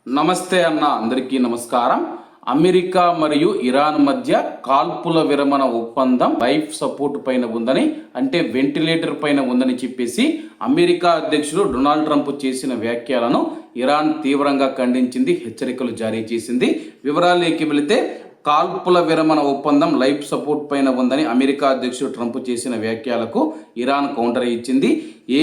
నమస్తే అన్న, అందరికీ నమస్కారం. అమెరికా మరియు ఇరాన్ మధ్య కాల్పుల విరమణ ఒప్పందం లైఫ్ సపోర్ట్ పైన ఉందని, అంటే వెంటిలేటర్ పైన ఉందని చెప్పేసి అమెరికా అధ్యక్షుడు డొనాల్డ్ ట్రంప్ చేసిన వ్యాఖ్యలను ఇరాన్ తీవ్రంగా ఖండించింది, హెచ్చరికలు జారీ చేసింది. వివరాల్లోకి వెళితే కాల్పుల విరమణ ఒప్పందం లైఫ్ సపోర్ట్ పైన ఉందని అమెరికా అధ్యక్షుడు ట్రంప్ చేసిన వ్యాఖ్యలకు ఇరాన్ కౌంటర్ ఇచ్చింది.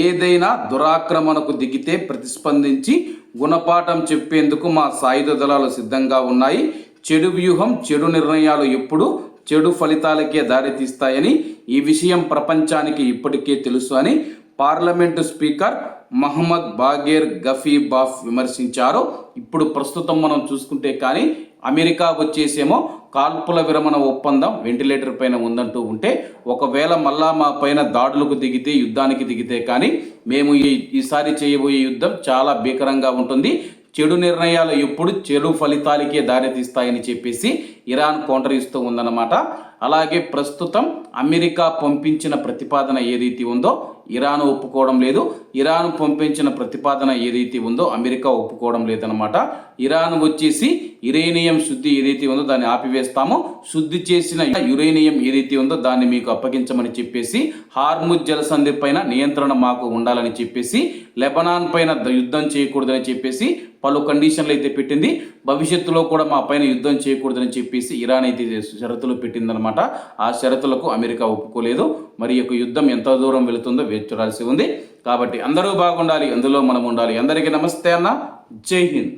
ఏదైనా దురాక్రమణకు దిగితే ప్రతిస్పందించి గుణపాఠం చెప్పేందుకు మా సాయుధ దళాలు సిద్ధంగా ఉన్నాయి. చెడు వ్యూహం, చెడు నిర్ణయాలు ఎప్పుడు చెడు ఫలితాలకే దారితీస్తాయని ఈ విషయం ప్రపంచానికి ఇప్పటికే తెలుసు అని పార్లమెంటు స్పీకర్ మహమ్మద్ బాగేర్ గఫీబాఫ్ విమర్శించారు. ఇప్పుడు ప్రస్తుతం మనం చూసుకుంటే కానీ అమెరికా వచ్చేసేమో కాల్పుల విరమణ ఒప్పందం వెంటిలేటర్ పైన ఉందంటూ ఉంటే, ఒకవేళ మళ్ళా మా పైన దాడులకు దిగితే, యుద్ధానికి దిగితే కానీ మేము ఈసారి చేయబోయే యుద్ధం చాలా భీకరంగా ఉంటుంది. చెడు నిర్ణయాలు ఎప్పుడు చెడు ఫలితాలకే దారితీస్తాయని చెప్పేసి ఇరాన్ కౌంటర్ ఇస్తూ ఉందన్నమాట. అలాగే ప్రస్తుతం అమెరికా పంపించిన ప్రతిపాదన ఏదైతే ఉందో ఇరాన్ ఒప్పుకోవడం లేదు. ఇరాన్ పంపించిన ప్రతిపాదన ఏదైతే ఉందో అమెరికా ఒప్పుకోవడం లేదనమాట. ఇరాన్ వచ్చేసి యురేనియం శుద్ధి ఏదైతే ఉందో దాన్ని ఆపివేస్తాము, శుద్ధి చేసిన యురేనియం ఏదైతే ఉందో దాన్ని మీకు అప్పగించమని చెప్పేసి, హార్ముజ్ జలసంధి పైన నియంత్రణ మాకు ఉండాలని చెప్పేసి, లెబనాన్ పైన యుద్ధం చేయకూడదని చెప్పేసి పలు కండిషన్లు అయితే పెట్టింది. భవిష్యత్తులో కూడా మా పైన యుద్ధం చేయకూడదని చెప్పేసి ఇరాన్ అయితే షరతులు పెట్టిందనమాట. ఆ షరతులకు అమెరికా ఒప్పుకోలేదు. మరి యొక్క యుద్ధం ఎంత దూరం వెళుతుందో వేచి చూడాల్సి ఉంది. కాబట్టి అందరూ బాగుండాలి, అందులో మనం ఉండాలి. అందరికీ నమస్తే అన్న, జై హింద్.